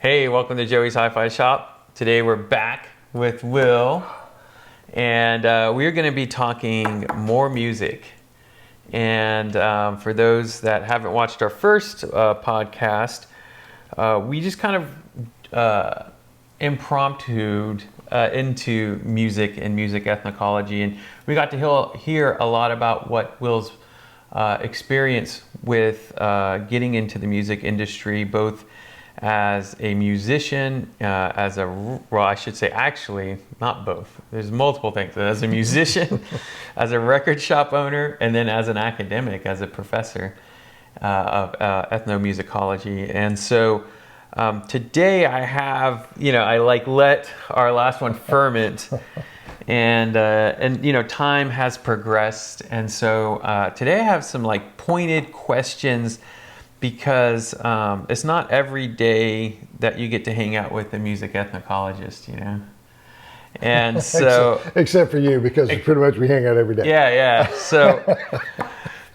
Hey, welcome to Joey's Hi-Fi Shop. Today we're back with Will, and we're going to be talking more music. And for those that haven't watched our first podcast, we just kind of impromptu'd into music and music ethnology, and we got to hear a lot about what Will's experience with getting into the music industry, both as a musician, I should say actually, not both. There's multiple things. As a musician, as a record shop owner, and then as an academic, as a professor of ethnomusicology. And so today I have, I let our last one ferment, and time has progressed. And so today I have some pointed questions, because it's not every day that you get to hang out with a music ethnologist, And so... except for you, because pretty much we hang out every day. Yeah.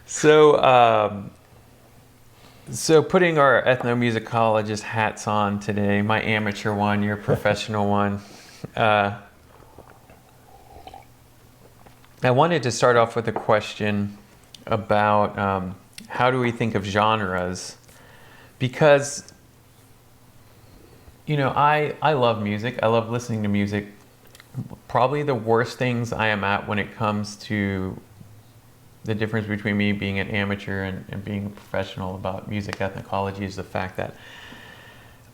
So putting our ethnomusicologist hats on today, my amateur one, your professional one, I wanted to start off with a question about... how do we think of genres? Because, I love music. I love listening to music. Probably the worst things I am at when it comes to the difference between me being an amateur and being a professional about music ethnology is the fact that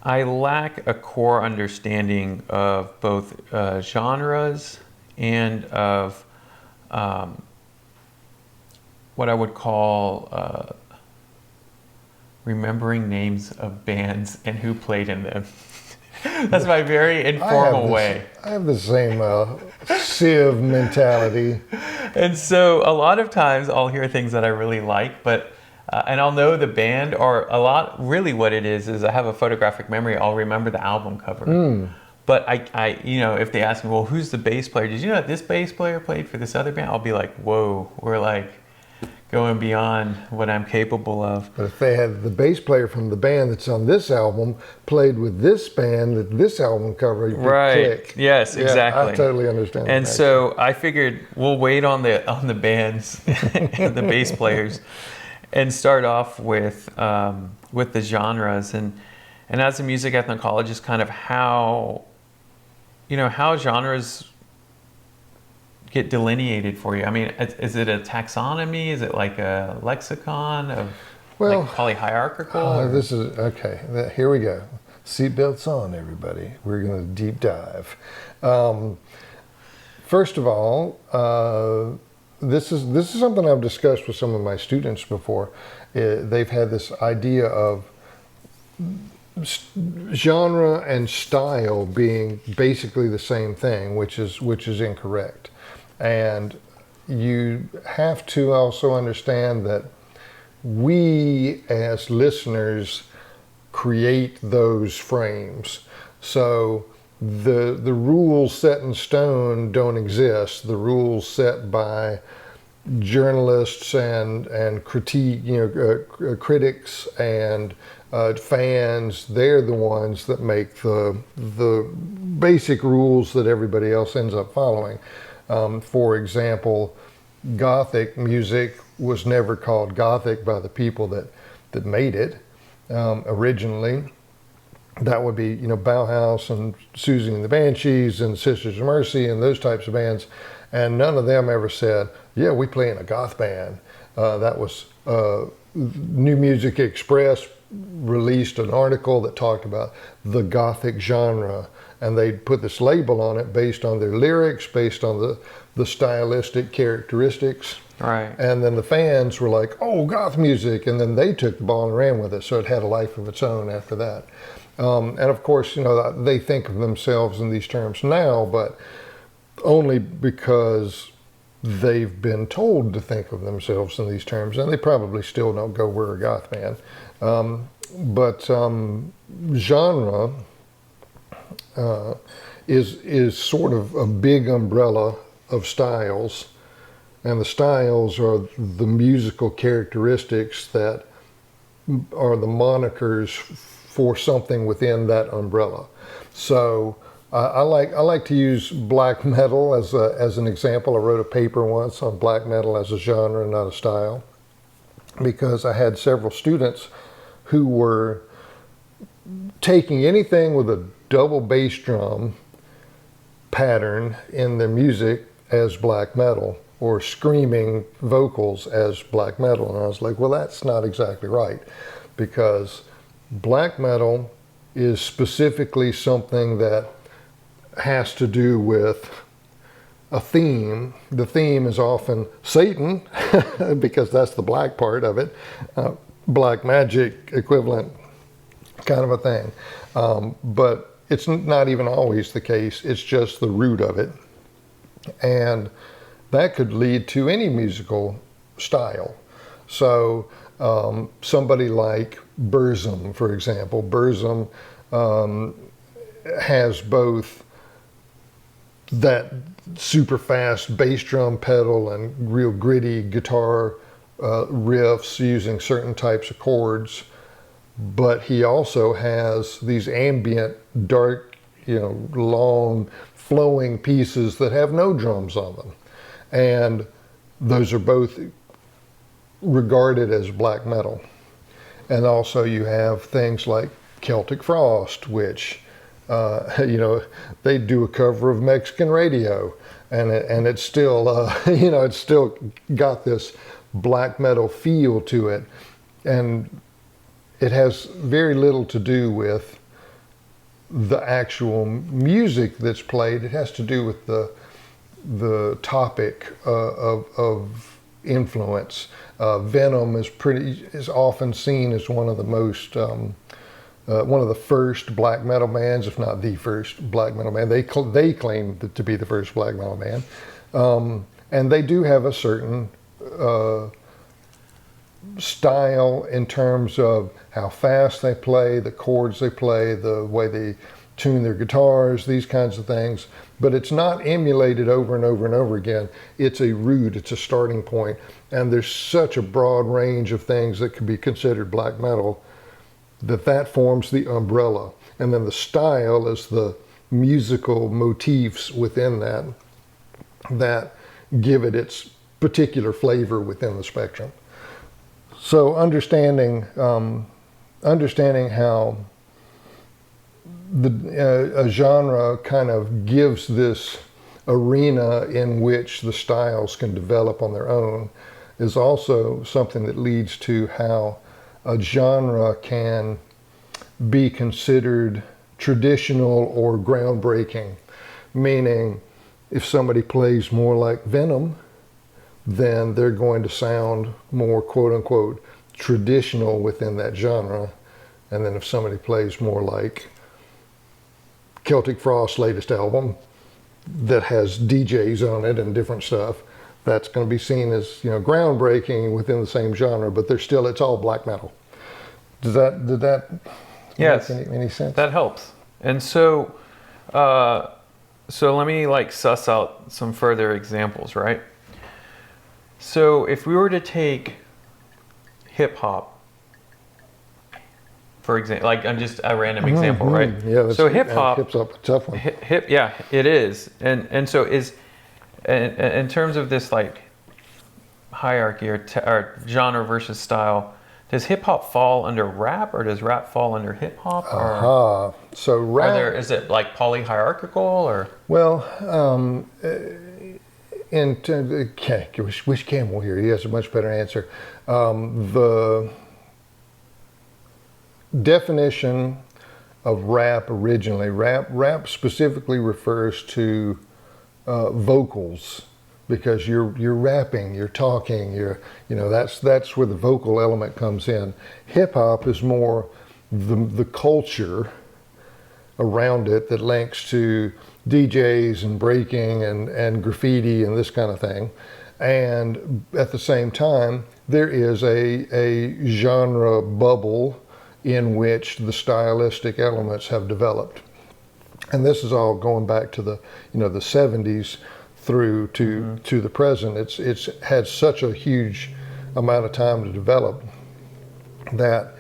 I lack a core understanding of both genres and of what I would call remembering names of bands and who played in them. That's my very informal way. I have the same sieve mentality. And so a lot of times I'll hear things that I really like, but and I'll know the band, or really what it is I have a photographic memory. I'll remember the album cover. But I if they ask me, well, who's the bass player? Did you know that this bass player played for this other band? I'll be like, whoa, we're going beyond what I'm capable of. But if they had the bass player from the band that's on this album played with this band that this album cover, you could click. Yes, yeah, exactly. I totally understand. And so I figured we'll wait on the bands and the bass players and start off with the genres and as a music ethnologist, kind of how genres get delineated for you. I mean, is it a taxonomy? Is it like a lexicon of polyhierarchical? This is okay. Here we go. Seatbelts on, everybody. We're going to deep dive. First of all, this is something I've discussed with some of my students before. They've had this idea of genre and style being basically the same thing, which is incorrect. And you have to also understand that we as listeners create those frames. So the rules set in stone don't exist. The rules set by journalists and critics and fans, they're the ones that make the basic rules that everybody else ends up following. For example, Gothic music was never called Gothic by the people that made it originally. That would be, Bauhaus and Susie and the Banshees and Sisters of Mercy and those types of bands. And none of them ever said, yeah, we play in a goth band. That was New Music Express released an article that talked about the Gothic genre. And they put this label on it based on their lyrics, based on the stylistic characteristics. Right. And then the fans were like, oh, goth music. And then they took the ball and ran with it. So it had a life of its own after that. And of course, they think of themselves in these terms now, but only because they've been told to think of themselves in these terms. And they probably still don't go, we're a goth band. But genre is sort of a big umbrella of styles, and the styles are the musical characteristics that are the monikers for something within that umbrella. So I like to use black metal as an example. I wrote a paper once on black metal as a genre, not a style, because I had several students who were taking anything with a double bass drum pattern in their music as black metal, or screaming vocals as black metal. And I was like, well, that's not exactly right, because black metal is specifically something that has to do with a theme. The theme is often Satan, because that's the black part of it, black magic equivalent kind of a thing. But it's not even always the case. It's just the root of it. And that could lead to any musical style. So somebody like Burzum, for example, Burzum has both that super fast bass drum pedal and real gritty guitar riffs using certain types of chords, but he also has these ambient, dark, long flowing pieces that have no drums on them. And those are both regarded as black metal. And also you have things like Celtic Frost, which, they do a cover of Mexican radio, and it's still, it's still got this black metal feel to it. And it has very little to do with the actual music that's played. It has to do with the topic of influence. Venom is often seen as one of the most one of the first black metal bands, if not the first black metal band. They claim to be the first black metal band, and they do have a certain style in terms of how fast they play, the chords they play, the way they tune their guitars, these kinds of things. But it's not emulated over and over and over again. It's a root, it's a starting point. And there's such a broad range of things that could be considered black metal that forms the umbrella. And then the style is the musical motifs within that give it its particular flavor within the spectrum. So understanding how a genre kind of gives this arena in which the styles can develop on their own is also something that leads to how a genre can be considered traditional or groundbreaking. Meaning, if somebody plays more like Venom, then they're going to sound more quote-unquote traditional within that genre. And then if somebody plays more like Celtic Frost's latest album that has DJs on it and different stuff, that's going to be seen as groundbreaking within the same genre, but it's all black metal. Did that yes, make any sense? That helps. And so let me suss out some further examples, right? So if we were to take hip hop, for example, I'm just a random example, right? Yeah. So hip hop, hip's up a tough one. Yeah, it is. And so in terms of this hierarchy or genre versus style, does hip hop fall under rap, or does rap fall under hip hop? So rap. Is it polyhierarchical, or? Well, wish Cam were here. He has a much better answer. The definition of rap originally, rap specifically refers to vocals, because you're rapping, you're talking, that's where the vocal element comes in. Hip hop is more the culture around it that links to DJs and breaking and graffiti and this kind of thing. And at the same time, there is a genre bubble in which the stylistic elements have developed. And this is all going back to the 70s through to the present. It's had such a huge amount of time to develop that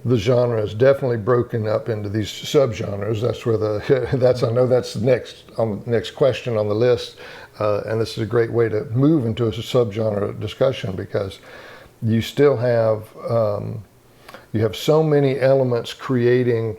the genre is definitely broken up into these subgenres. That's where I know that's next question on the list, and this is a great way to move into a subgenre discussion, because you still have so many elements creating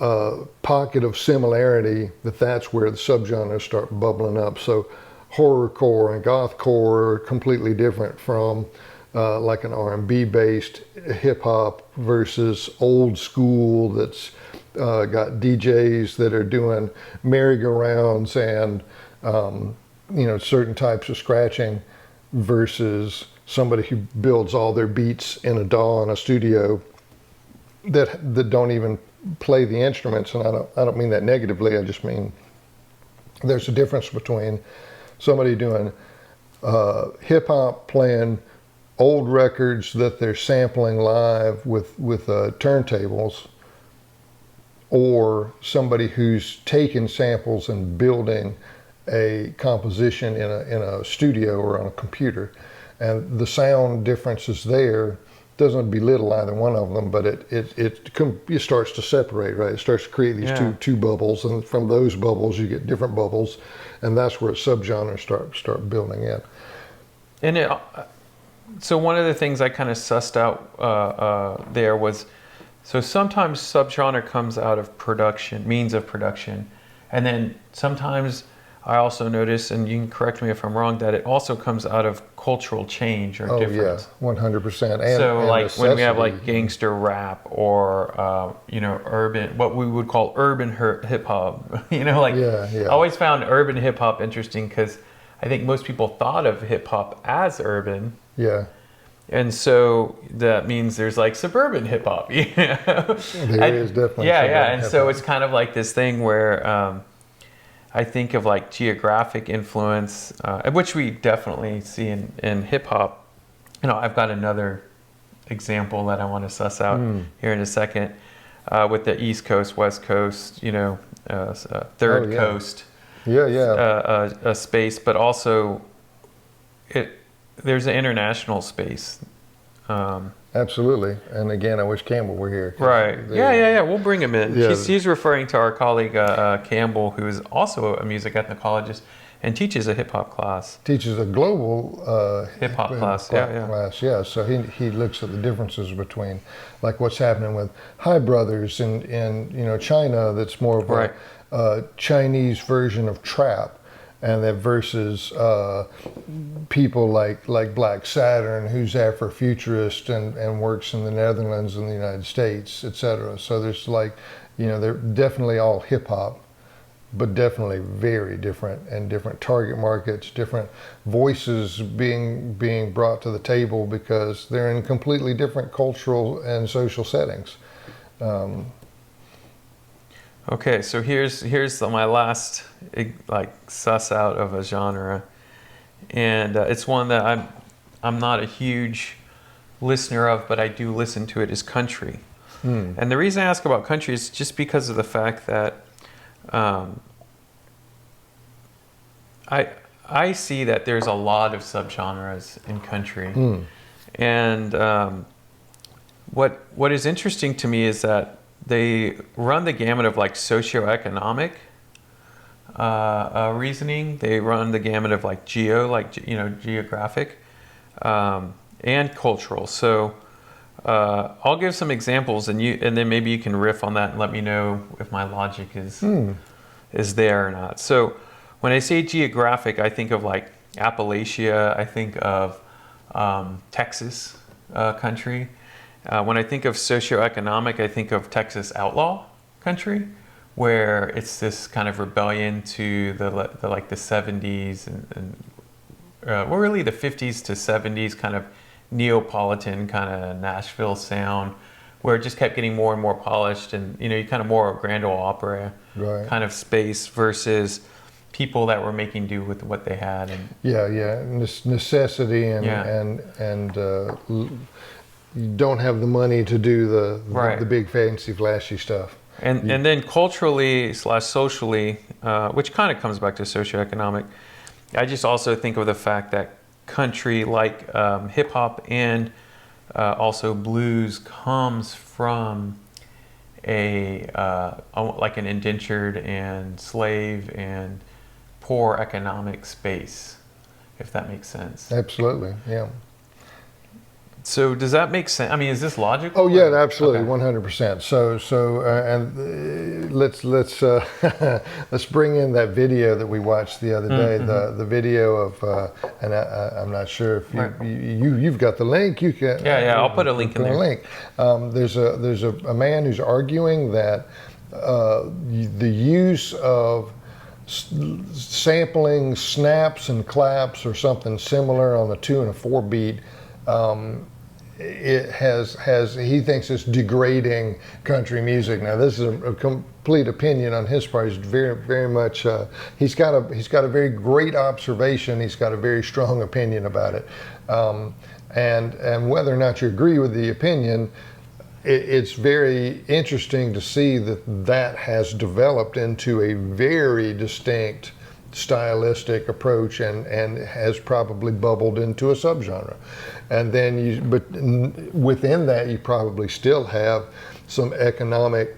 a pocket of similarity that's where the subgenres start bubbling up. So horrorcore and gothcore are completely different from like an R&B based hip hop versus old school that's got DJs that are doing merry-go-rounds and certain types of scratching, versus somebody who builds all their beats in a DAW in a studio that don't even play the instruments. And I don't mean that negatively. I just mean there's a difference between somebody doing hip hop, playing old records that they're sampling live with turntables, or somebody who's taking samples and building a composition in a studio or on a computer. And the sound differences there doesn't belittle either one of them, but it starts to separate, right? It starts to create these two bubbles, and from those bubbles you get different bubbles, and that's where subgenres start building in. And so one of the things I kind of sussed out there was, so sometimes subgenre comes out of production, means of production, and then sometimes I also notice, and you can correct me if I'm wrong, that it also comes out of cultural change or difference. Oh yeah, 100%. So and like necessity. when we have like gangster rap or urban, what we would call urban hip hop. I always found urban hip hop interesting because I think most people thought of hip hop as urban. Yeah. And so that means there's like suburban hip hop. There is definitely. Yeah. And so it's kind of like this thing where I think of like geographic influence, which we definitely see in hip hop. I've got another example that I want to suss out here in a second with the East Coast, West Coast, third coast. Yeah. Space, but also there's an international space. Absolutely. And again, I wish Campbell were here. Right. Yeah. We'll bring him in. Yeah. He's referring to our colleague Campbell, who is also a music ethnologist and teaches a hip hop class. Teaches a global hip hop class. Class. Yeah. So he looks at the differences between like what's happening with Hi Brothers in China. That's more of a Chinese version of trap. And that versus people like Black Saturn, who's Afrofuturist and works in the Netherlands and the United States, etc. So there's they're definitely all hip hop, but definitely very different, and different target markets, different voices being brought to the table because they're in completely different cultural and social settings. Okay, so here's my last suss out of a genre, and it's one that I'm not a huge listener of, but I do listen to it, is country. And the reason I ask about country is just because of the fact that I see that there's a lot of subgenres in country, and what is interesting to me is that they run the gamut of like socioeconomic reasoning. They run the gamut of like geographic, and cultural. So I'll give some examples, and then maybe you can riff on that and let me know if my logic is there or not. So when I say geographic, I think of like Appalachia. I think of Texas country. When I think of socioeconomic, I think of Texas outlaw country, where it's this kind of rebellion to the 70s and really the 50s to 70s kind of Neapolitan kind of Nashville sound, where it just kept getting more and more polished, and you kind of more Grand Ole Opry kind of space versus people that were making do with what they had. And necessity and you don't have the money to do the big fancy flashy stuff. And then culturally / socially, which kind of comes back to socioeconomic, I just also think of the fact that country, like hip hop and also blues comes from like an indentured and slave and poor economic space, if that makes sense. Absolutely, yeah. So does that make sense? I mean, is this logical? Oh yeah, absolutely, Okay. 100%. Let's let's bring in that video that we watched the other day. Mm-hmm. The video of and I'm not sure if Right. you've got the link. You can I'll put a link in there. There's a man who's arguing that the use of sampling snaps and claps or something similar on a 2 and a 4 beat. It he thinks it's degrading country music. Now this is a complete opinion on his part. He's very much he's got a very great observation. He's got a very strong opinion about it, and whether or not you agree with the opinion, it's very interesting to see that has developed into a very distinct stylistic approach and has probably bubbled into a subgenre. And then but within that you probably still have some economic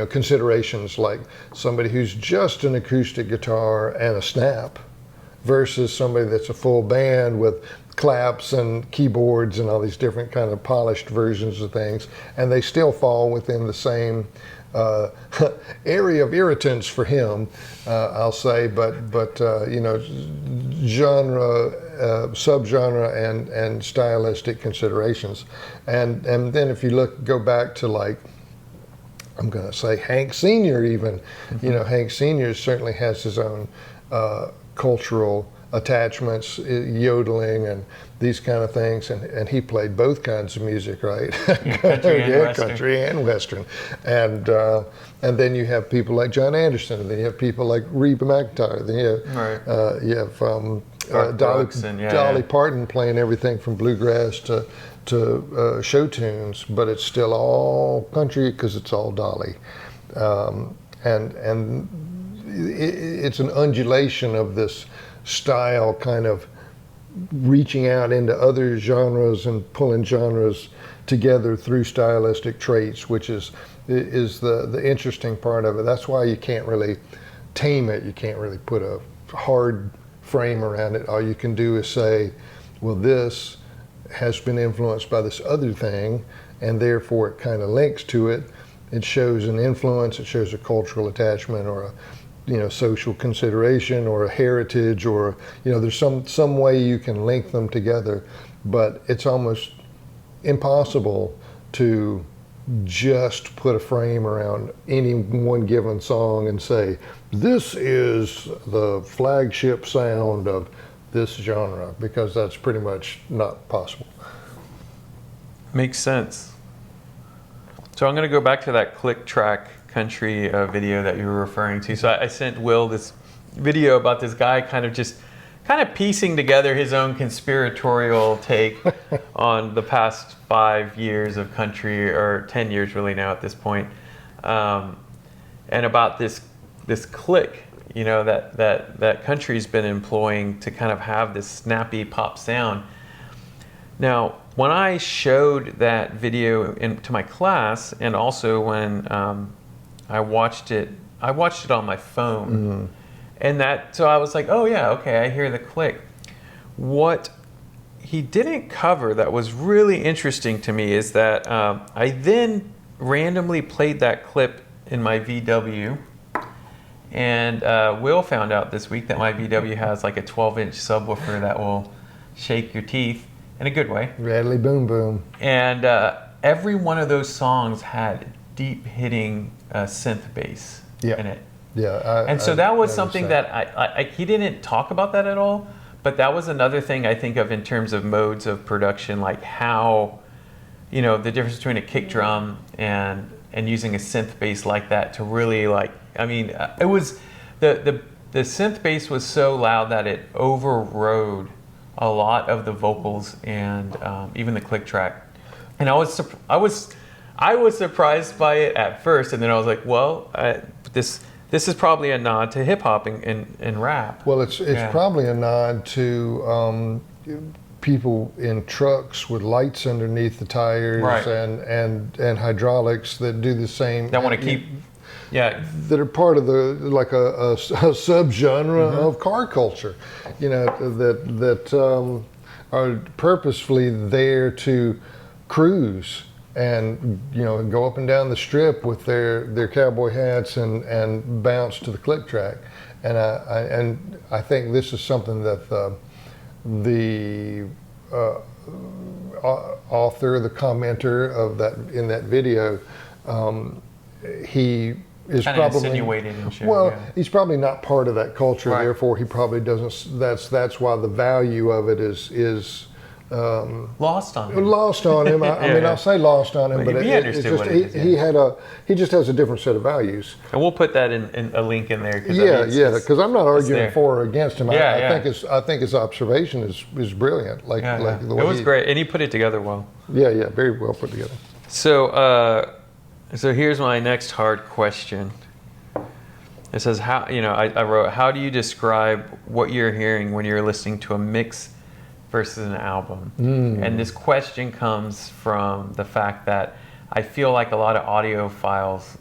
considerations, like somebody who's just an acoustic guitar and a snap versus somebody that's a full band with claps and keyboards and all these different kind of polished versions of things, and they still fall within the same area of irritants for him, I'll say, but genre, subgenre, and stylistic considerations, and then if you go back to, like, I'm going to say Hank Sr. even, Hank Sr. certainly has his own cultural attachments, yodeling and these kind of things, and he played both kinds of music, right? Country and Western, and then you have people like John Anderson, and then you have people like Reba McEntire, then you have Dolly Parton playing everything from bluegrass to show tunes, but it's still all country because it's all Dolly, and it's an undulation of this style, kind of reaching out into other genres and pulling genres together through stylistic traits, which is the interesting part of it. That's why you can't really tame it. You can't really put a hard frame around it. All you can do is say, well, this has been influenced by this other thing, and therefore it kind of links to it. It shows an influence, it shows a cultural attachment, or a social consideration, or a heritage, or there's some way you can link them together, but it's almost impossible to just put a frame around any one given song and say, this is the flagship sound of this genre, because that's pretty much not possible. Makes sense. So I'm going to go back to that click track country video that you were referring to. So I sent Will this video about this guy kind of piecing together his own conspiratorial take on the past 5 years of country, or 10 years really now at this point, and about this click, that country's been employing to kind of have this snappy pop sound. Now, when I showed that video to my class, and also when I watched it on my phone, so I was like, oh yeah, okay, I hear the click. What he didn't cover that was really interesting to me is that I then randomly played that clip in my VW, and Will found out this week that my VW has like a 12-inch subwoofer that will shake your teeth in a good way. Rattly boom boom. And every one of those songs had deep hitting synth bass in it. Yeah. So that was something that he didn't talk about that at all, but that was another thing I think of in terms of modes of production, like how, the difference between a kick drum and using a synth bass like that to really it was, the synth bass was so loud that it overrode a lot of the vocals and even the click track. And I was surprised by it at first, and then I was like, well, this is probably a nod to hip hop and rap. Well, it's probably a nod to people in trucks with lights underneath the tires, Right. and hydraulics that do the same. That want to keep, yeah, That are part of the like a subgenre of car culture, that are purposefully there to cruise and go up and down the strip with their cowboy hats and bounce to the click track. And I think this is something that the author, the commenter of that in that video, he is kind of probably insinuating and shit. well, yeah. he's probably not part of that culture. Right. Therefore, he probably doesn't. That's why the value of it is Lost on him. lost on him. I mean, Yeah. I'll say lost on him, But but he understood it's just what it is, he just has a different set of values. And we'll put that in a link in there. Yeah, because I'm not arguing there. for or against him. Yeah, I think his observation is brilliant. Like the way it was great, and he put it together well. Yeah, very well put together. So, so here's my next hard question. It says, how, I wrote, how do you describe what you're hearing when you're listening to a mix versus an album? And this question comes from the fact that I feel like a lot of audiophiles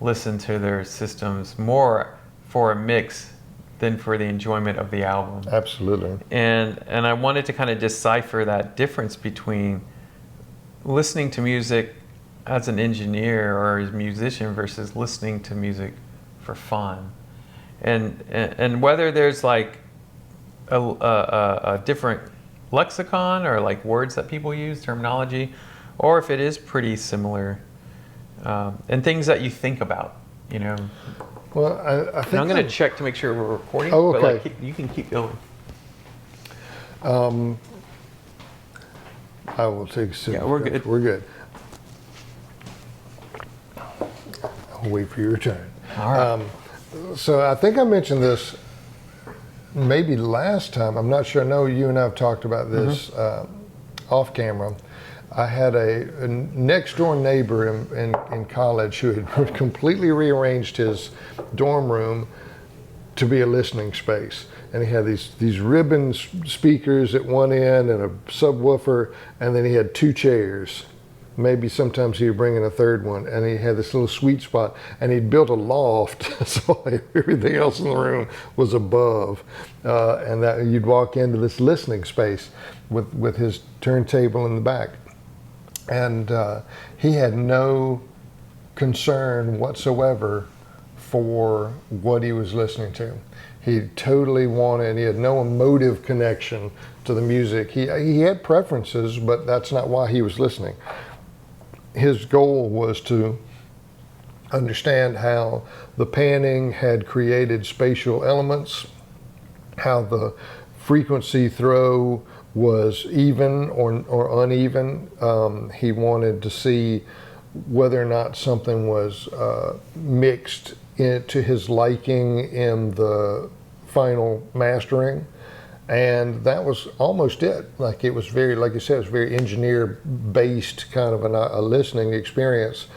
listen to their systems more for a mix than for the enjoyment of the album. Absolutely. And I wanted to kind of decipher that difference between listening to music as an engineer or as a musician versus listening to music for fun, and whether there's like a different lexicon or like words that people use, terminology, or if it is pretty similar, and things that you think about, Well, I think And I'm going to check to make sure we're recording. Oh, But okay. you can keep going. I will take a sip. Yeah, we're good. We're good. I'll wait for your turn. All right. So I think I mentioned this maybe last time. I'm not sure. I know you and I have talked about this off camera. I had a next door neighbor in college who had completely rearranged his dorm room to be a listening space. And he had these ribbon speakers at one end and a subwoofer, and then he had two chairs. Maybe sometimes he would bring in a third one, and he had this little sweet spot, and he'd built a loft, so everything else in the room was above, and that you'd walk into this listening space with his turntable in the back. And he had no concern whatsoever for what he was listening to. He totally wanted, he had no emotive connection to the music. He had preferences, but that's not why he was listening. His goal was to understand how the panning had created spatial elements, how the frequency throw was even or uneven. He wanted to see whether or not something was mixed to his liking in the final mastering. And that was almost it. Like it was very, like you said, it was very engineer-based kind of a listening experience.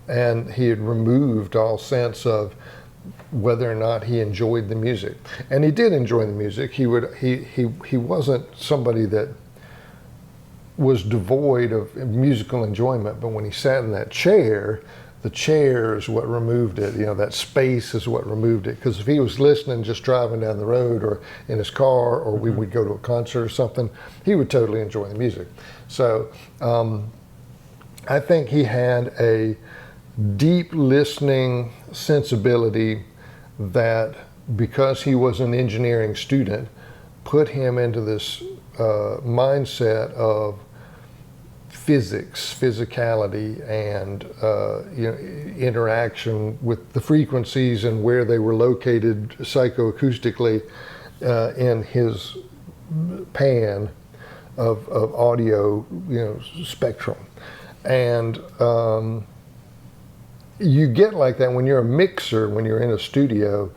And he had removed all sense of whether or not he enjoyed the music. And he did enjoy the music. He wasn't somebody that was devoid of musical enjoyment, but when he sat in that chair, the chair is what removed it. That space is what removed it. Because if he was listening, just driving down the road or in his car, or we would go to a concert or something, he would totally enjoy the music. So I think he had a deep listening sensibility that, because he was an engineering student, put him into this mindset of physics, physicality, and interaction with the frequencies and where they were located psychoacoustically in his pan of audio, spectrum. And you get like that when you're a mixer, when you're in a studio.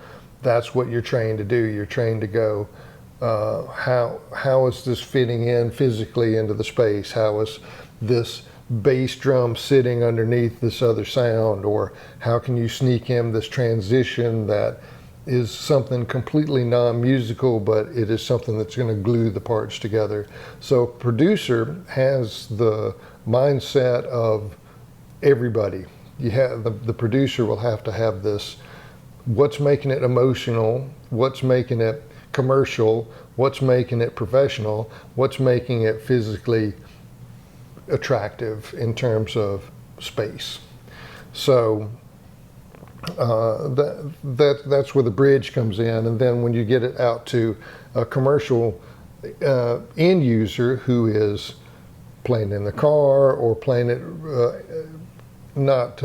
That's what you're trained to do. You're trained to go, how is this fitting in physically into the space? How is this bass drum sitting underneath this other sound? Or how can you sneak in this transition that is something completely non-musical, but it is something that's going to glue the parts together. So producer has the mindset of everybody. You have the producer will have to have this: what's making it emotional, what's making it commercial, what's making it professional, what's making it physically attractive in terms of space. So that's where the bridge comes in. And then when you get it out to a commercial end user who is playing in the car or playing it not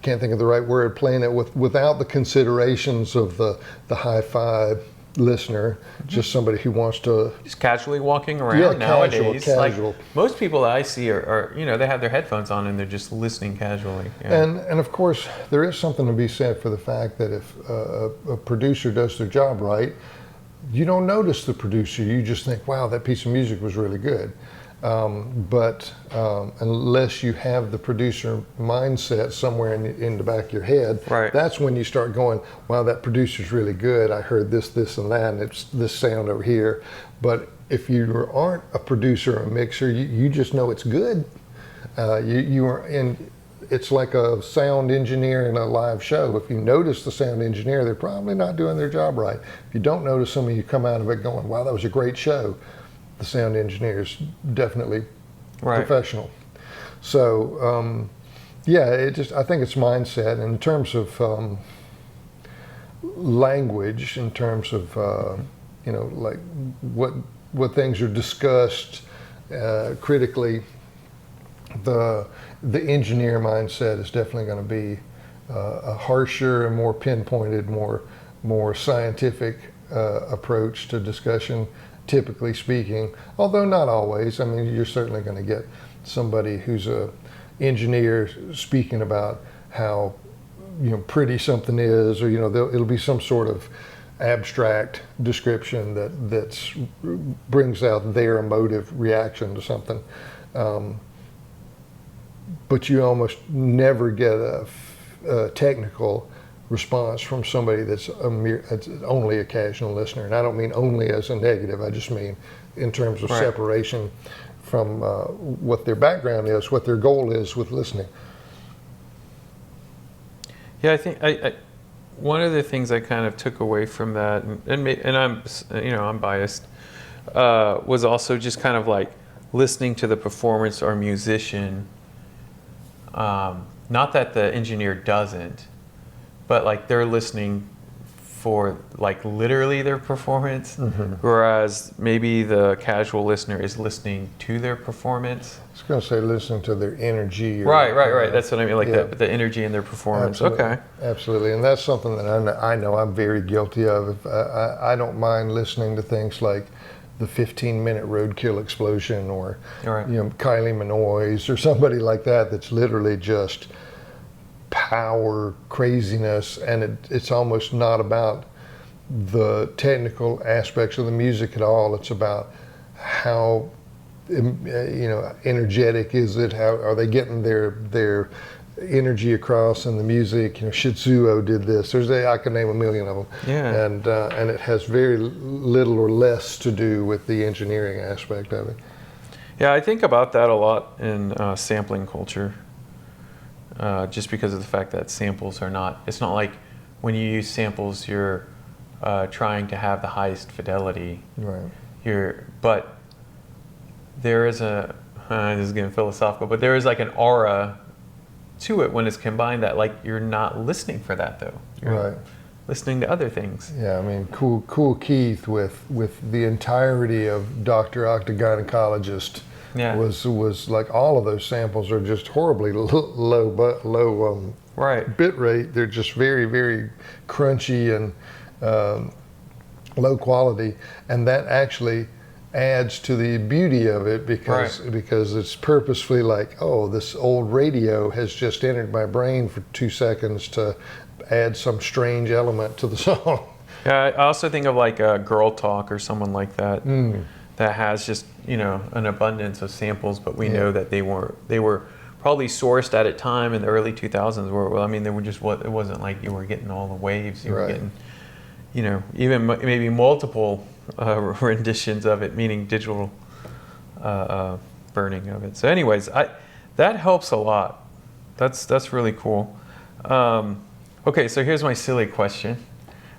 can't think of the right word, playing it without the considerations of the HiFi listener, just somebody who wants to just casually walking around nowadays. Casual. Like most people that I see are they have their headphones on and they're just listening casually. Yeah. And of course there is something to be said for the fact that if a producer does their job right, you don't notice the producer. You just think, wow, that piece of music was really good. But unless you have the producer mindset somewhere in the back of your head, right, that's when you start going, wow, that producer's really good. I heard this, and that, and it's this sound over here. But if you aren't a producer or a mixer, you just know it's good. You are in. It's like a sound engineer in a live show. If you notice the sound engineer, they're probably not doing their job right. If you don't notice some of you come out of it going, wow, that was a great show, the sound engineer is definitely professional. So I think it's mindset. And in terms of language, in terms of like what things are discussed critically, the engineer mindset is definitely going to be a harsher and more pinpointed, more scientific approach to discussion, typically speaking, although not always. I mean, you're certainly going to get somebody who's a engineer speaking about how pretty something is, or it'll be some sort of abstract description that brings out their emotive reaction to something. But you almost never get a technical response from somebody that's only a casual listener. And I don't mean only as a negative. I just mean in terms of separation from what their background is, what their goal is with listening. Yeah, I think one of the things I kind of took away from that, and I'm biased, was also just kind of like listening to the performance or musician. Not that the engineer doesn't, but like they're listening for like literally their performance, whereas maybe the casual listener is listening to their performance. I was going to say listening to their energy. Right. That's what I mean, like the energy in their performance. Absolutely. Okay. Absolutely, and that's something that I know I'm very guilty of. I don't mind listening to things like the 15-minute Roadkill Explosion or Kylie Minogue's or somebody like that that's literally just power craziness, and it's almost not about the technical aspects of the music at all. It's about how energetic is it, how are they getting their energy across in the music. Shizuo did this. I can name a million of them. Yeah. And it has very little or less to do with the engineering aspect of it. Yeah, I think about that a lot in sampling culture. Just because of the fact that samples it's not like when you use samples, you're trying to have the highest fidelity. Right. But there is this is getting philosophical, but there is like an aura to it when it's combined that like you're not listening for that though. You're listening to other things. Yeah, I mean, Cool Keith with the entirety of Dr. Octogynecologist. Yeah. Was like all of those samples are just horribly low bit rate. They're just very, very crunchy and low quality, and that actually adds to the beauty of it because it's purposefully like, oh, this old radio has just entered my brain for 2 seconds to add some strange element to the song. Yeah, I also think of like Girl Talk or someone like that. That has just an abundance of samples, but we know that they were probably sourced at a time in the early 2000s where, well, I mean, there were just it wasn't like you were getting all the waves. You were getting, even maybe multiple renditions of it, meaning digital burning of it. So anyways, that helps a lot. That's really cool. Okay, so here's my silly question,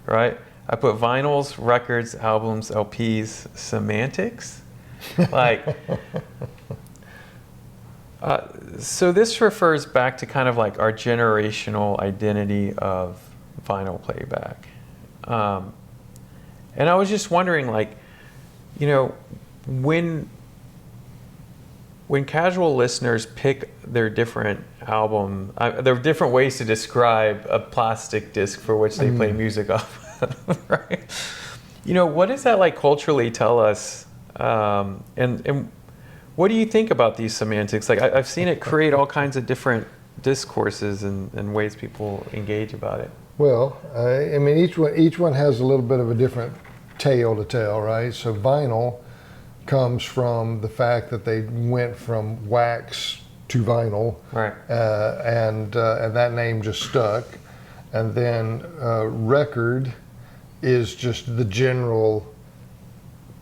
right? I put vinyls, records, albums, LPs, semantics. Like, so this refers back to kind of like our generational identity of vinyl playback. And I was just wondering, like, when casual listeners pick their different album, there are different ways to describe a plastic disc for which they play music off of, right? What does that like culturally tell us? And what do you think about these semantics? Like, I've seen it create all kinds of different discourses and ways people engage about it. Well, I mean, each one has a little bit of a different tale to tell, right? So vinyl comes from the fact that they went from wax to vinyl, right? And that name just stuck. And then record is just the general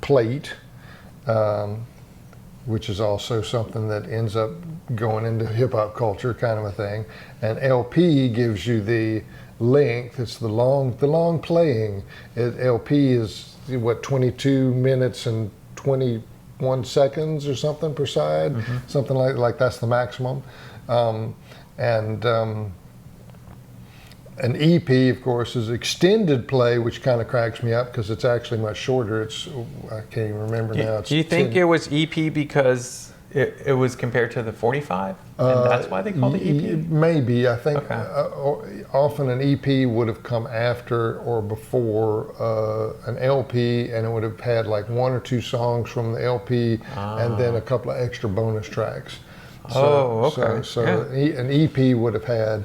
plate, which is also something that ends up going into hip hop culture, kind of a thing. And LP gives you the length. It's the long playing. LP is what, 22 minutes and 21 seconds or something per side, something like that's the maximum. An EP, of course, is extended play, which kind of cracks me up because it's actually much shorter. I can't even remember now. Do you think it was EP because it was compared to the 45, and that's why they called it EP? Maybe. I think often an EP would have come after or before an LP, and it would have had like one or two songs from the LP, and then a couple of extra bonus tracks. So an EP would have had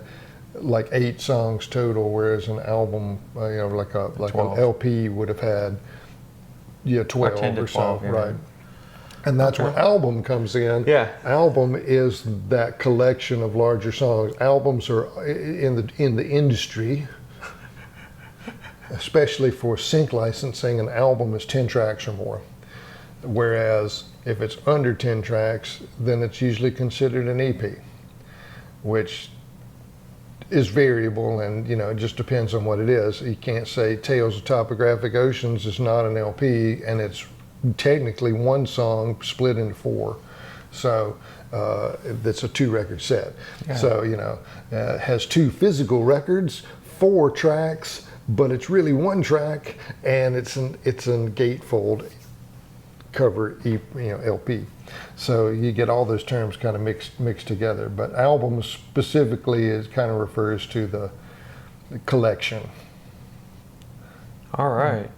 like 8 songs total, whereas an album, like an LP would have had 12 or so, right? And that's where album comes in. Yeah. Album is that collection of larger songs. Albums are in the industry, especially for sync licensing, an album is 10 tracks or more. Whereas if it's under 10 tracks, then it's usually considered an EP, which is variable, and it just depends on what it is. You can't say Tales of Topographic Oceans is not an LP, and it's technically one song split into 4. So that's a 2-record set. Yeah. So it has 2 physical records, 4 tracks, but it's really 1 track, and it's an gatefold cover LP. So you get all those terms kind of mixed together. But album specifically kind of refers to the collection. All right.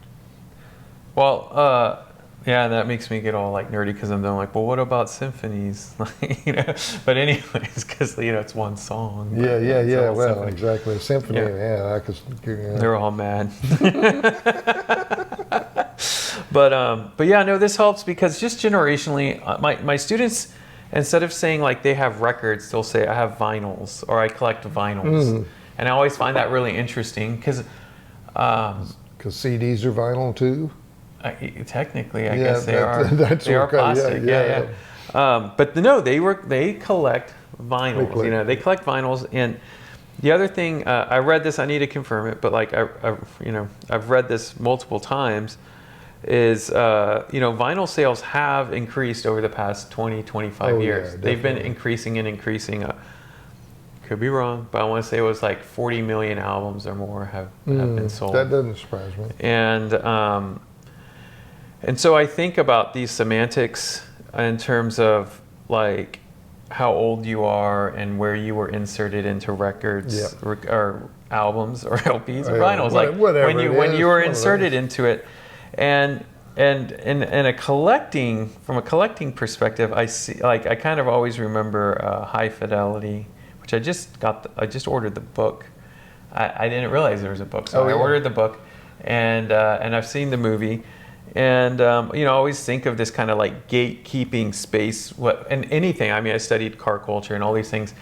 Well, yeah, that makes me get all like nerdy because I'm like, well, what about symphonies? But anyways, because it's one song. Yeah. Well, symphony. Exactly. A symphony. Yeah, they're all mad. But yeah, no, this helps because just generationally, my students, instead of saying like they have records, they'll say I have vinyls or I collect vinyls, and I always find that really interesting because CDs are vinyl too. Technically, I guess they are. They are plastic. Yeah. But no, they collect vinyls. They collect vinyls. And the other thing, I read this. I need to confirm it, but like I've read this multiple times. Is vinyl sales have increased over the past 20-25 years. They've been increasing and increasing. Could be wrong, but I want to say it was like 40 million albums or more have been sold. That doesn't surprise me. And so I think about these semantics in terms of like how old you are and where you were inserted into records or albums or LPs or vinyls. Like when you were inserted into it. And a collecting, from a collecting perspective, I see, like, I kind of always remember High Fidelity, which I just ordered the book. I didn't realize there was a book, so I ordered the book, and I've seen the movie, And I always think of this kind of like gatekeeping space. And anything. I mean, I studied car culture and all these things,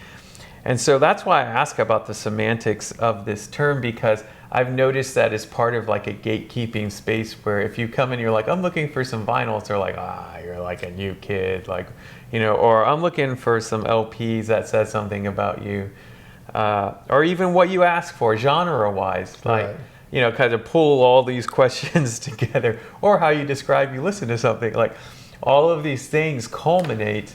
and so that's why I ask about the semantics of this term, because I've noticed that as part of like a gatekeeping space where if you come in, you're like, I'm looking for some vinyls. They're like, you're like a new kid, like, or I'm looking for some LPs that says something about you, or even what you ask for genre-wise, like, Right. kind of pull all these questions together, or how you describe you listen to something. Like, all of these things culminate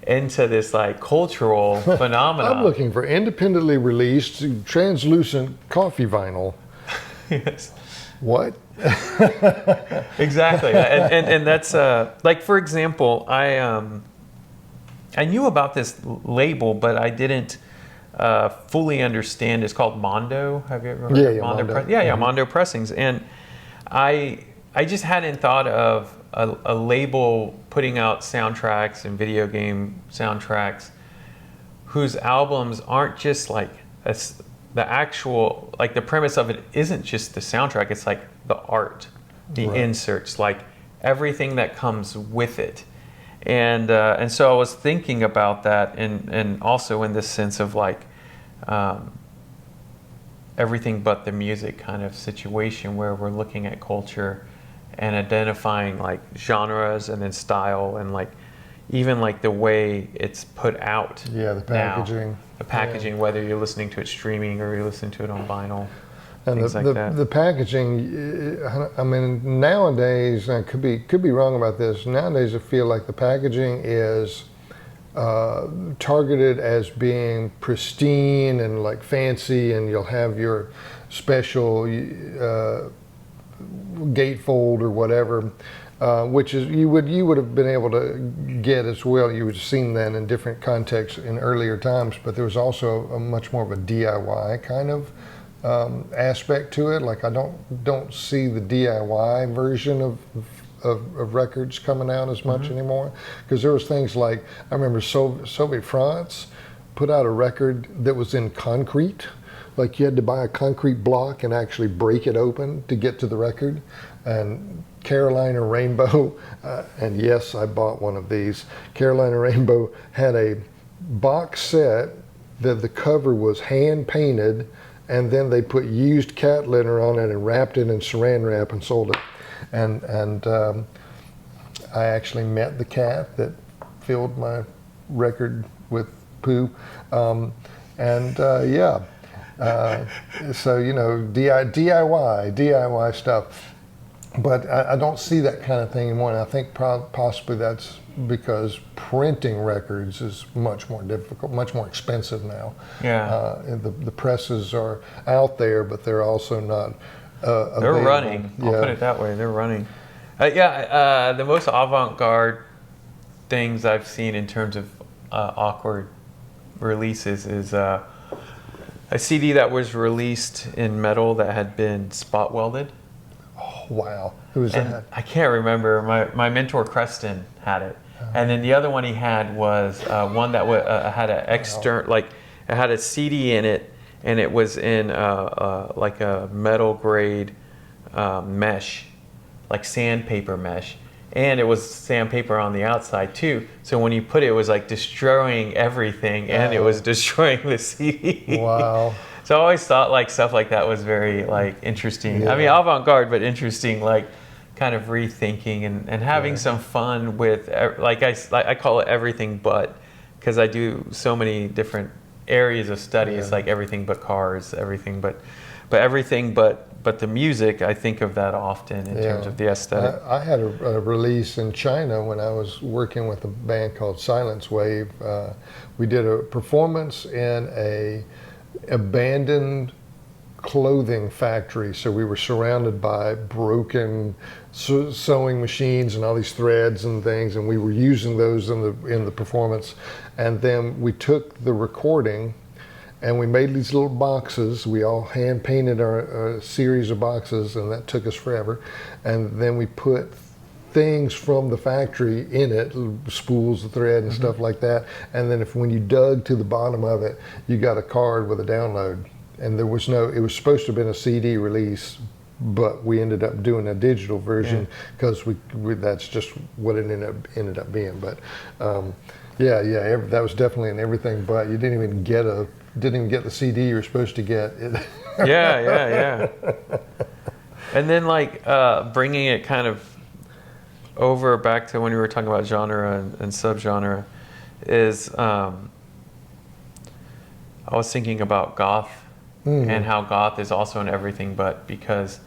into this like cultural phenomenon. I'm looking for independently released translucent coffee vinyl. Yes. What? Exactly. And that's like, for example, I knew about this label, but I didn't fully understand. It's called Mondo. Have you ever heard of Mondo? Mondo. Yeah, Mondo Pressings. And I just hadn't thought of a label putting out soundtracks and video game soundtracks whose albums aren't just like the actual, like the premise of it isn't just the soundtrack. It's like the art, the inserts, like everything that comes with it. And so I was thinking about that, and also in this sense of like everything but the music kind of situation, where we're looking at culture and identifying like genres and then style, and like even like the way it's put out. Yeah, the packaging. Now. The packaging, whether you're listening to it streaming or you're listening to it on vinyl. And the packaging, I mean, nowadays, I could be wrong about this. Nowadays, I feel like the packaging is targeted as being pristine and like fancy, and you'll have your special gatefold or whatever, which is you would have been able to get as well. You would have seen that in different contexts in earlier times, but there was also a much more of a DIY kind of aspect to it. Like I don't see the DIY version of records coming out as much anymore, because there was things like, I remember Soviet France put out a record that was in concrete. Like you had to buy a concrete block and actually break it open to get to the record. And Carolina Rainbow, and yes, I bought one of these. Carolina Rainbow had a box set that the cover was hand painted, and then they put used cat litter on it and wrapped it in saran wrap and sold it. And I actually met the cat that filled my record with poo. So DIY stuff. But I don't see that kind of thing anymore, and I think possibly that's because printing records is much more difficult, much more expensive now. Yeah. The presses are out there, but they're also not available. They're running. I'll put it that way. They're running. The most avant-garde things I've seen in terms of awkward releases is a CD that was released in metal that had been spot welded. Oh, wow. Who was that? I can't remember. My mentor Creston had it. And then the other one he had was one that had an external, like it had a CD in it, and it was in like a metal grade mesh, like sandpaper mesh. And it was sandpaper on the outside too. So when you put it, it was like destroying everything, and it was destroying the CD. Wow. So I always thought like stuff like that was very like interesting. Yeah. I mean, avant-garde, but interesting, like kind of rethinking and having some fun with, like I call it everything but, because I do so many different areas of study. It's like everything but cars, everything but everything but the music. I think of that often in terms of the aesthetic. I had a release in China when I was working with a band called Silence Wave. We did a performance in a abandoned clothing factory. So we were surrounded by broken sewing machines and all these threads and things, and we were using those in the performance. And then we took the recording and we made these little boxes. We all hand painted our series of boxes, and that took us forever. And then we put things from the factory in it, spools of thread and stuff like that. And then when you dug to the bottom of it, you got a card with a download. And it was supposed to have been a CD release, but we ended up doing a digital version because we that's just what it ended up being. But that was definitely an everything but. You didn't even get the CD you were supposed to get. Yeah. And then like bringing it kind of over back to when we were talking about genre and subgenre is I was thinking about goth and how goth is also an everything but, because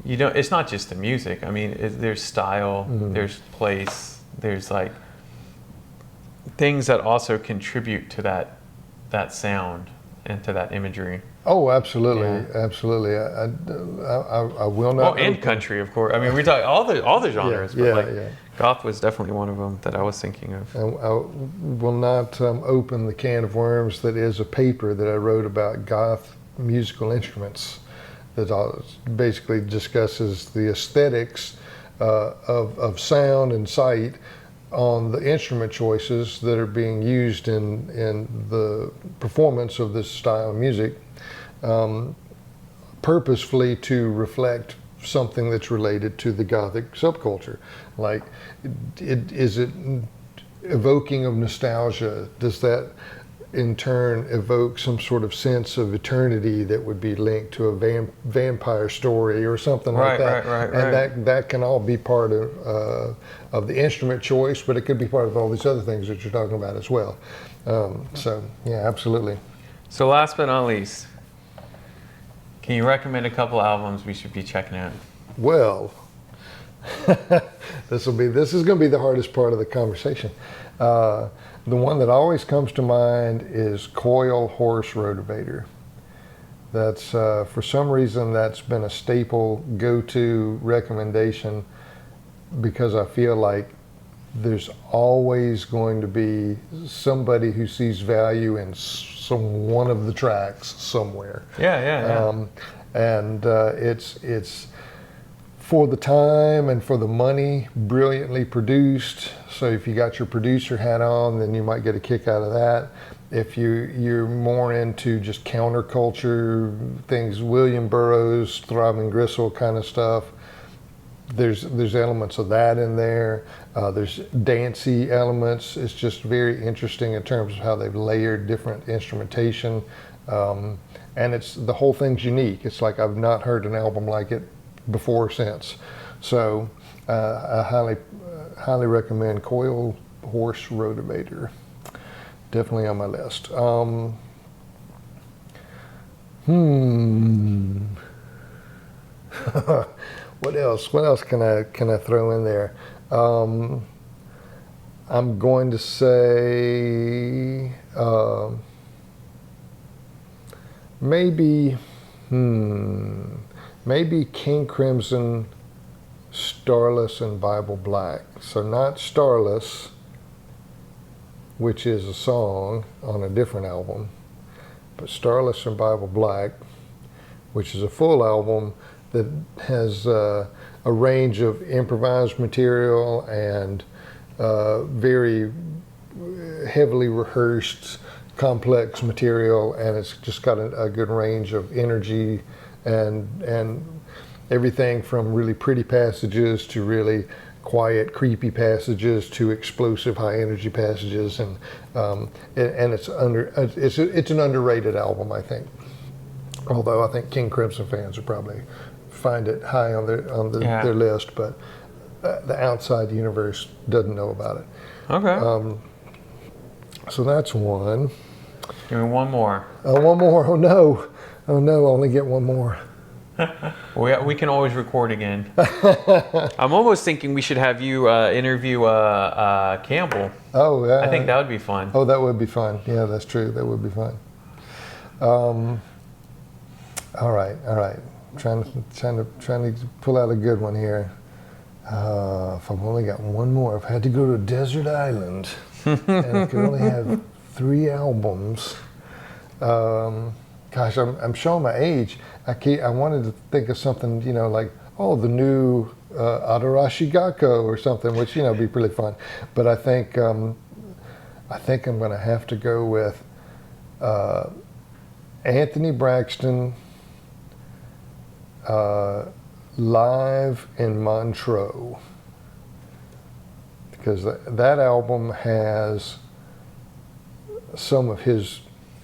it's not just the music. I mean, there's style, there's place, there's like things that also contribute to that sound and to that imagery. Oh, absolutely, absolutely. I will not. Well, and country, of course. I mean, we talk all the genres, but goth was definitely one of them that I was thinking of. I will not open the can of worms that is a paper that I wrote about goth musical instruments that basically discusses the aesthetics of sound and sight on the instrument choices that are being used in the performance of this style of music, purposefully to reflect something that's related to the Gothic subculture. Like, is it evoking of nostalgia? Does that in turn evoke some sort of sense of eternity that would be linked to a vampire story or something like that? And that can all be part of the instrument choice, but it could be part of all these other things that you're talking about as well. So yeah, absolutely. So last but not least, can you recommend a couple albums we should be checking out? Well, this is going to be the hardest part of the conversation. The one that always comes to mind is Coil Horse Rotavator. That's for some reason that's been a staple go-to recommendation, because I feel like there's always going to be somebody who sees value in one of the tracks somewhere. And it's for the time and for the money, brilliantly produced. So if you got your producer hat on, then you might get a kick out of that. If you're more into just counterculture things, William Burroughs, Throbbing Gristle kind of stuff, there's elements of that in there. There's dancey elements. It's just very interesting in terms of how they've layered different instrumentation. And the whole thing's unique. It's like I've not heard an album like it before or since. So I highly recommend Coil Horse Rotavator. Definitely on my list. What else? What else can I throw in there? I'm going to say maybe King Crimson, Starless, and Bible Black. So not Starless, which is a song on a different album, but Starless and Bible Black, which is a full album that has a range of improvised material and very heavily rehearsed, complex material, and it's just got a good range of energy and everything from really pretty passages to really quiet, creepy passages to explosive, high energy passages, and it's an underrated album, I think. Although I think King Crimson fans would probably find it high on their list, but the outside universe doesn't know about it. Okay. So that's one. Give me one more. One more. Oh no! I only get one more. We can always record again. I'm almost thinking we should have you interview Campbell. Oh yeah. I think that would be fun. Oh, that would be fun. Yeah, that's true. That would be fun. All right. Trying to pull out a good one here. If I've only got one more, if I had to go to a desert island and I could only have 3 albums. Gosh, I'm showing my age. I wanted to think of something, like the new Adarashi Gakko or something, which be pretty fun. But I think I'm going to have to go with Anthony Braxton, Live in Montreux, because that album has some of his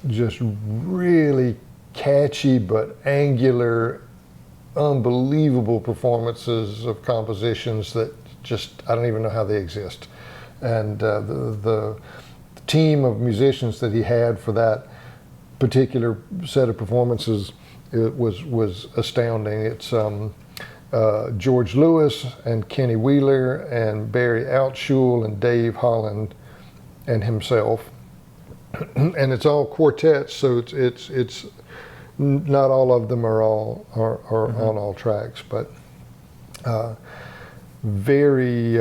just really catchy but angular, unbelievable performances of compositions that just, I don't even know how they exist. And the team of musicians that he had for that particular set of performances, it was astounding. It's George Lewis and Kenny Wheeler and Barry Altschul and Dave Holland and himself. And it's all quartets, so it's not all of them are on all tracks, but very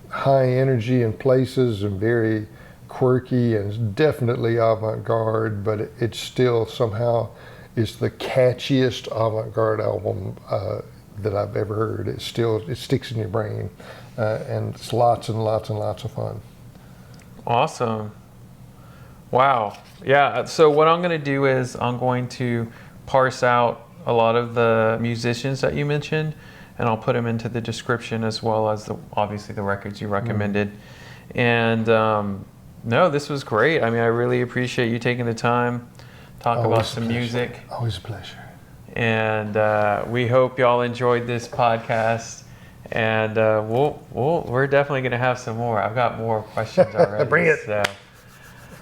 high energy in places and very quirky and definitely avant-garde, but it still somehow is the catchiest avant-garde album that I've ever heard. It sticks in your brain, and it's lots and lots and lots of fun. Awesome. Wow. Yeah. So what I'm going to do is I'm going to parse out a lot of the musicians that you mentioned, and I'll put them into the description as well as obviously the records you recommended. And no, this was great. I mean, I really appreciate you taking the time to talk about some music. Always a pleasure. And we hope y'all enjoyed this podcast. And we're definitely going to have some more. I've got more questions already. Bring it. So.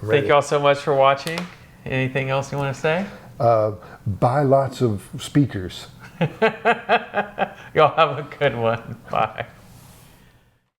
Thank y'all so much for watching. Anything else you want to say? Buy lots of speakers. Y'all have a good one. Bye.